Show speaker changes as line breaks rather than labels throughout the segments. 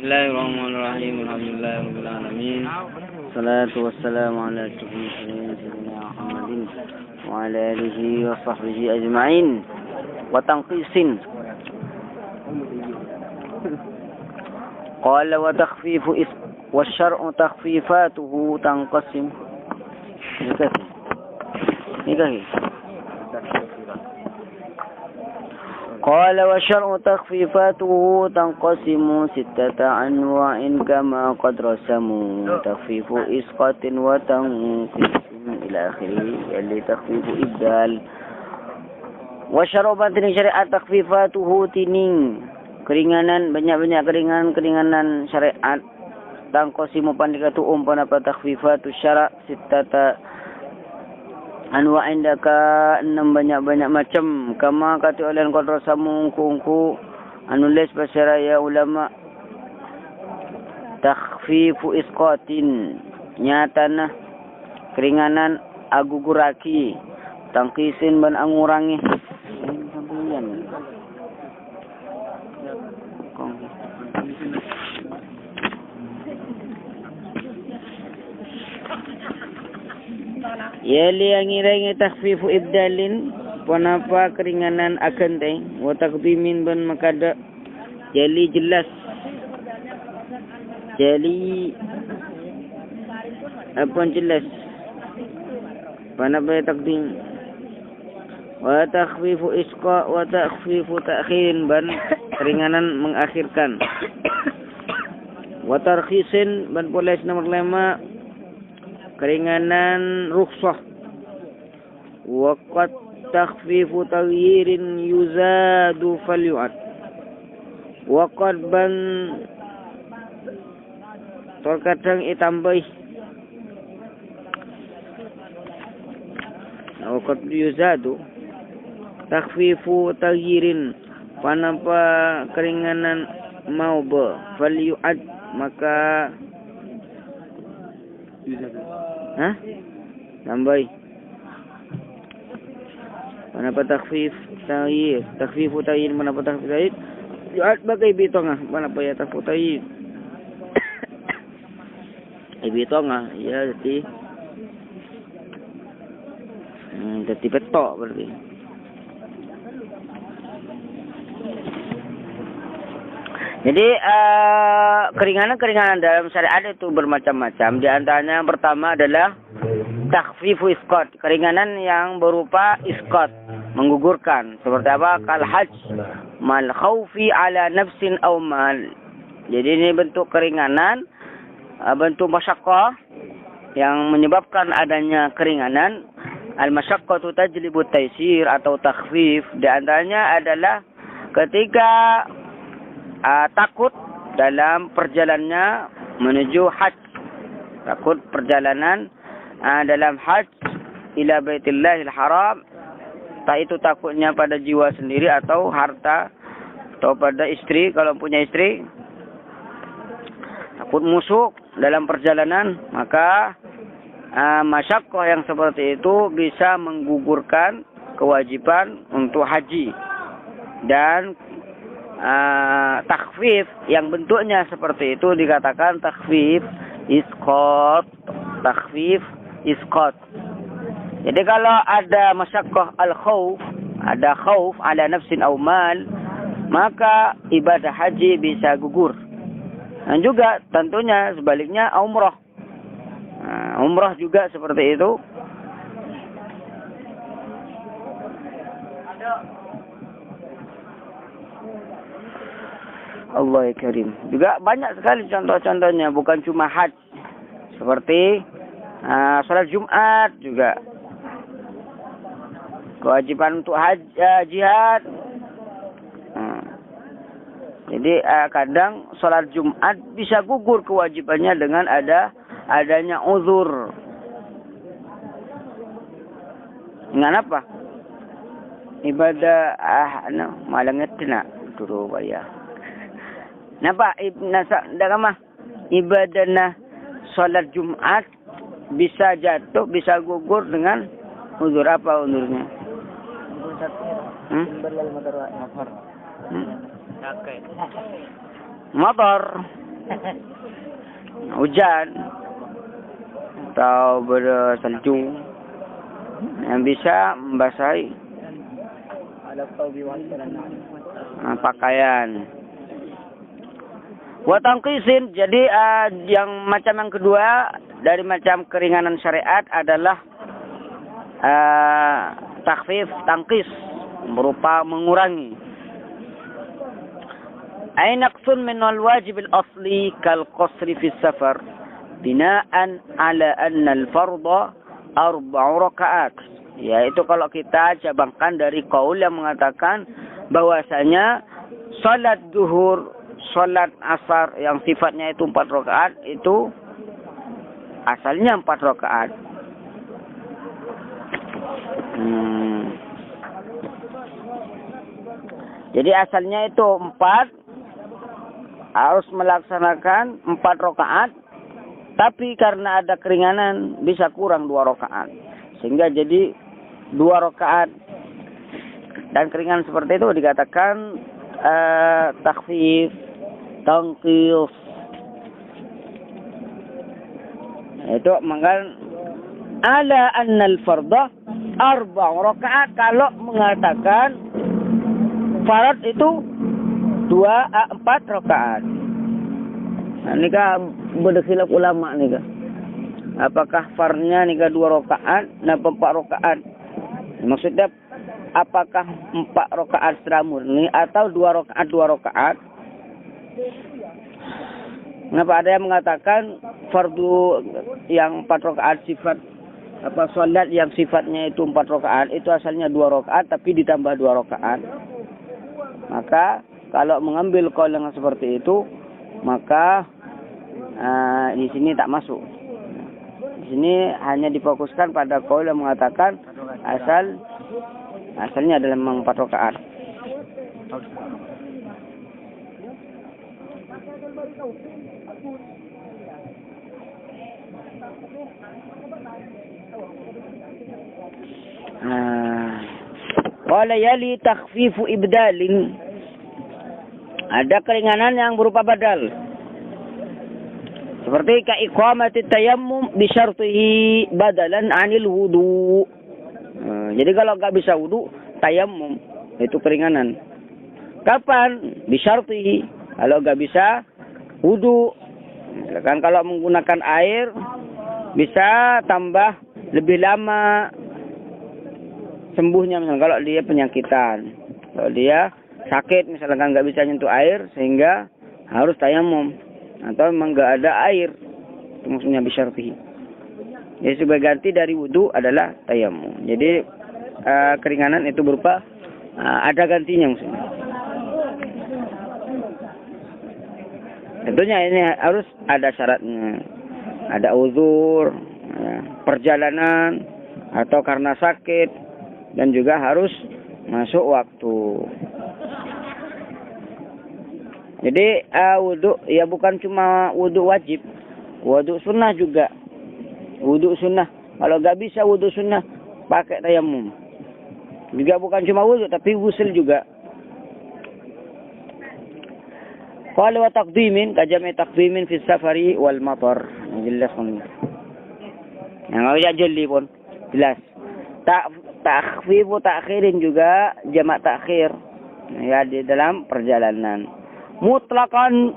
Bismillahirrahmanirrahim. Alhamdulillahirabbil alamin. Salatu wassalamu ala sayyidina Muhammadin wa ala alihi wa sahbihi ajma'in. Wa tanqisin. Qala wa takhfifu wa syar'u takhfifatuhu tanqasim. Nikahi. قال وشرع تخفيفاته تنقسم 6 أنواع كما قد رسموا تخفيف إسقاط وتنقيس إلى آخره اللي تخفيف إبدال وشرع batini syariat takhfifatuhu tining keringanan banyak-banyak keringanan syariat tangqasimu pandikatu panapa takhfifatu syara' 6 Anwa indaka 6 banyak-banyak macam kama kata oleh qadra samu ungku anulis pasaraya ulama takhfifu isqatin nyatana keringanan aguguraki tangkisin ban angurangi sampeyan Yali yang irangi takhfifu ibdalin panapa keringanan akan teh wa taqdimin ban makada jali jelas jali apa jelas panapa taqdim wa takhfifu isqa wa takhfifu ta'khirin ban keringanan mengakhirkan wa tarkhisin ban polis nomor 5 keringanan rukhsah wa qad takhfifu taghyirin yuzadu falyu'ad wa qad ban terkadang ditambah wa qad yuzadu takhfifu taghyirin panapa keringanan mau falyu'ad maka hah? Tambah. Manapa takhfif taghyir? Takhfifu taghyir manapa takhfif taghyir? Yu'ad bagai bitongah. Manapa ya takhfifu taghyir? Bitongah ya jadi petok berarti. Jadi keringanan-keringanan dalam syariat itu bermacam-macam. Di antaranya yang pertama adalah takhfifu isqat, keringanan yang berupa isqat, menggugurkan. Seperti apa? Kal hajj mal khaufi ala nafsin aw mal. Jadi ini bentuk keringanan, bentuk masyaqqah yang menyebabkan adanya keringanan. Al masyaqqatu tajlibu taysir atau takhfif. Di antaranya adalah ketika takut dalam perjalanannya menuju haji, takut perjalanan dalam haji ila Baitillahil Haram, tak itu takutnya pada jiwa sendiri atau harta atau pada istri kalau punya istri, takut musuh dalam perjalanan, maka masyaqqah yang seperti itu bisa menggugurkan kewajiban untuk haji. Dan takhfif yang bentuknya seperti itu dikatakan takhfif isqat, takhfif isqat. Jadi kalau ada masyaqqah al-khauf, ada khauf ala nafsin aw mal, maka ibadah haji bisa gugur. Dan juga tentunya sebaliknya umrah. Umrah juga seperti itu. Allah ya Karim. Juga banyak sekali contoh-contohnya, bukan cuma haji. Seperti salat Jumat juga. Kewajiban untuk jihad. Jadi kadang salat Jumat bisa gugur kewajibannya dengan adanya uzur. Dengan apa? Ibadah malanget na turu bayar. Napa ibadah na salat Jumat bisa jatuh, bisa gugur dengan uzur. Apa uzurnya? Motor. hujan atau bersalju yang bisa membasahi pakaian. Wa tanqisin, jadi yang macam yang kedua dari macam keringanan syariat adalah takhfif, tangkis, berupa mengurangi. Ay naqsun min al-wajib al-asli kal qasri fi safar binaan ala anna al-fardha 4 rakaat. Yaitu kalau kita cabangkan dari qaul yang mengatakan bahwasanya salat zuhur, salat asar yang sifatnya itu 4 rakaat itu asalnya 4 rakaat. Jadi asalnya itu 4, harus melaksanakan 4 rakaat, tapi karena ada keringanan bisa kurang 2 rakaat, sehingga jadi 2 rakaat. Dan keringanan seperti itu dikatakan takhfif, tangqis. Itu maka ala annal fardha 4 rakaat, kalau mengatakan farad itu 4 rakaat. Nah, ini kan berkhilaf ulama nih kan. Apakah farnya nih 2 rakaat, nah 4 rakaat. Maksudnya apakah 4 rakaat secara murni atau 2 rakaat 2 rakaat? Kenapa ada yang mengatakan fardu yang 4 rakaat sifat salat yang sifatnya itu 4 rakaat itu asalnya 2 rakaat tapi ditambah 2 rakaat. Maka kalau mengambil qaul yang seperti itu, maka di sini tak masuk. Di sini hanya difokuskan pada qaul yang mengatakan asalnya adalah memang 4 rakaat. Qala yali takhfifu ibdalin. Ada keringanan yang berupa badal. Seperti kaiqamati tayammum bi syartihi badalan 'anil wudu. Jadi kalau enggak bisa wudu, tayammum itu keringanan. Kapan? Bi syartihi. Kalau enggak bisa wudu. Misalkan kalau menggunakan air bisa tambah lebih lama sembuhnya, misalnya kalau dia penyakitan, kalau dia sakit misalkan nggak bisa nyentuh air sehingga harus tayamum, atau memang nggak ada air, itu maksudnya bisyartihi. Jadi sebagai ganti dari wudu adalah tayamum. Jadi keringanan itu berupa ada gantinya maksudnya. Tentunya ini harus ada syaratnya, ada uzur, perjalanan atau karena sakit, dan juga harus masuk waktu. Jadi wudu ya bukan cuma wudu wajib, wudu sunnah juga. Wudu sunnah, kalau nggak bisa wudu sunnah pakai tayamum. Juga bukan cuma wudu tapi ghusl juga. Qala wa taqdimin kajami taqdimin fi safari wal matar. Jelas pun. Yang enggak jeli pun jelas. Takhfifu ta'khirin juga jamak takhir. Ya di dalam perjalanan. Mutlaqan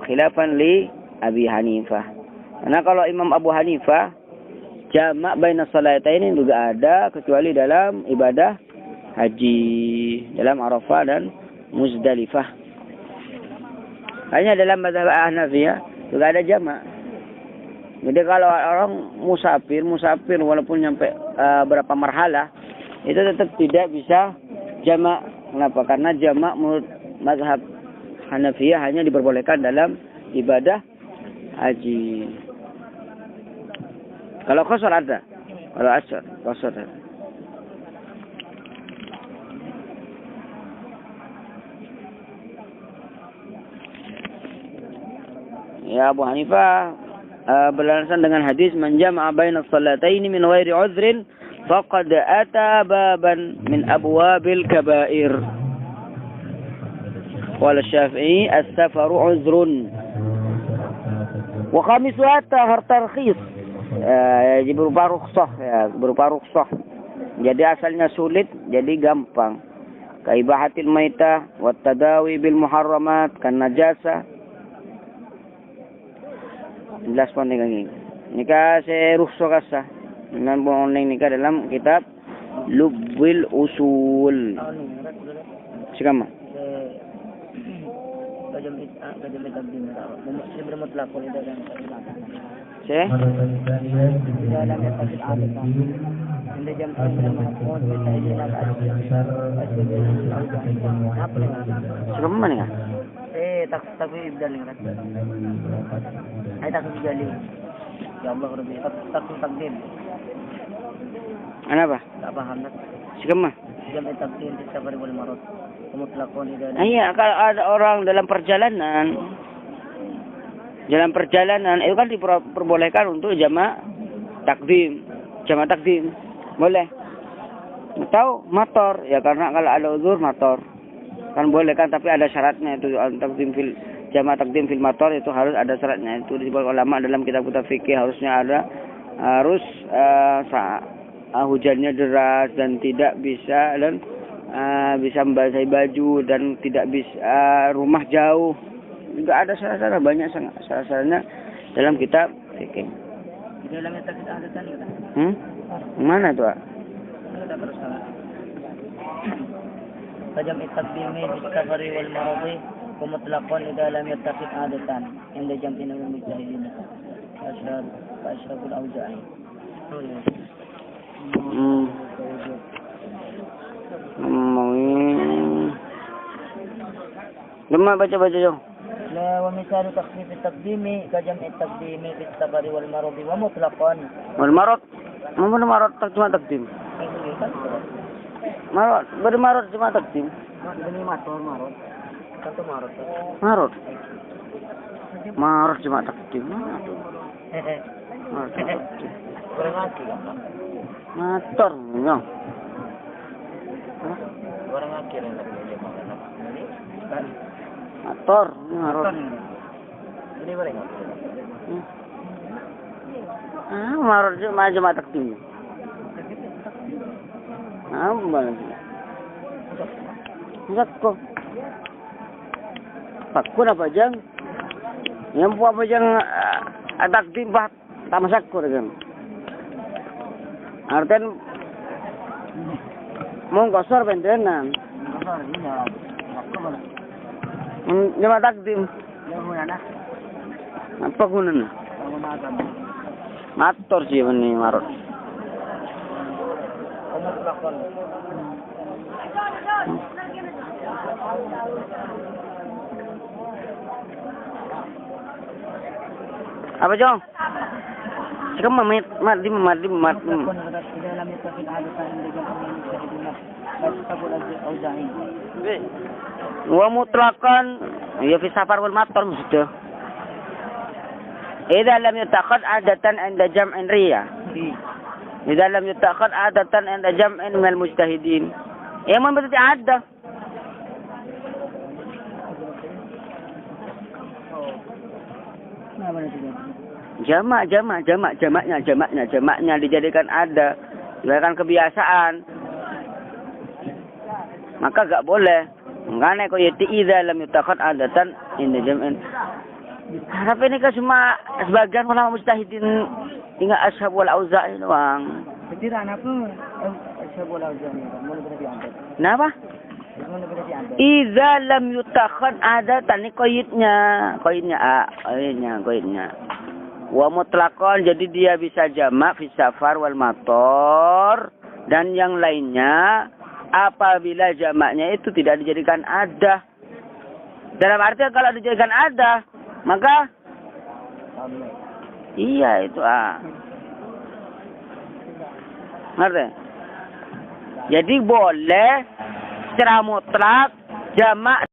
khilafan li Abi Hanifah. Karena kalau Imam Abu Hanifah jamak baina salataini juga ada kecuali dalam ibadah haji, dalam Arafah dan Muzdalifah. Hanya dalam mazhab Hanafiyah juga ada jamak. Jadi kalau orang musafir walaupun nyampe berapa marhalah itu tetap tidak bisa jamak. Kenapa? Karena jamak menurut mazhab Hanafiyah hanya diperbolehkan dalam ibadah haji. Kalau qasar ada. Kalau qasar ada. Ya Abu Hanifah beralasan dengan hadis man jama'a baina as-salataini min ghairi 'udhrin faqad ata baban min abwabil kaba'ir. Qala Syafi'i as-safaru uzrun. Wa khamisuha tarkhis. Jadi berupa rukhsah ya, berupa rukhsah. Jadi asalnya sulit jadi gampang. Kaibahatil maitah wa tadawi bil muharramat kan najasa. Jelas pun ini. Nikah se rukhsah kasa. Nan bon nikah dalam kitab Lubbil Usul. Sikama. Sikama mana?
Takwi ibdal ni kan. Ay takwi gali. Ya Allah Rabbi, takwi takdim.
Ano ba?
Tak paham nak.
Sikama.
Jam takdim di safari wal marad. Mutlaqan idan.
Iya, kalau ada orang dalam perjalanan itu kan diperbolehkan untuk jamak takdim. Boleh. Atau motor, ya karena kalau ada uzur motor. Kan boleh kan, tapi ada syaratnya itu jamak takdim fil motor itu harus ada syaratnya. Itu disebut ulama dalam kitab-kitab fikih harus hujannya deras dan tidak bisa bisa membasahi baju dan tidak bisa rumah jauh. Juga ada syarat-syarat banyak syarat-syaratnya dalam kitab fikih.
Dalam kitab ada kan?
Mana tuh?
Ada terus kan. Tajam at-taqdimi bis-safari wal maradi wa mutlaqan idza lam yattaqid adatan inda jam'in min mujtahidin. Ashraful awza'i.
Lama baca dong.
La wa misalu takhfif at-taqdimi ka jam'i at-taqdimi bis-safari wal maradi wa mutlaqan.
Wal marad? Mana marad cuma takdim? Marad cuma takdim.
Ini motor marad. Satu marad.
Marad cuma takdim.
Kurang lagi kan?
Motor, ya.
Kurang lagi yang tak boleh makan. Kan?
Motor, marad.
Ini boleh enggak?
Marad cuma takdim. Mana? Sakko. Sakko apa jang? Yang buat apa jang takdim bah tak masakko kan. Artian mau gosor bentenan. Lima takdim. Apa gunanya? Motor sih ini marot. Apa Jong? Sekarang mat. Wa mutlaqan ya fi safar wal matar maksudnya. Idza lam yutaqad adatan 'inda jam'in riya. Idza lam yutaqad adatan 'inda jam'in minal mujtahidin. Emang berarti ada. Jamaknya dijadikan ada, dijadikan kebiasaan. Maka enggak boleh. Mengane kok yati idza lam yutaqad adatan inda jam'in. Tapi ini kan cuma sebagian ulama mujtahidin hingga ashab wal auza'i doang.
Tidak anak pun ashab wal auza'i boleh diangkat.
Kenapa? Idza lam yutaqad adatan, ini qaidnya. Wa mutlaqan, jadi dia bisa jamak fi safar wal matar dan yang lainnya apabila jamaknya itu tidak dijadikan ada. Dalam arti kalau dijadikan ada, maka iya itu ngerti? Jadi boleh secara mutlak jamak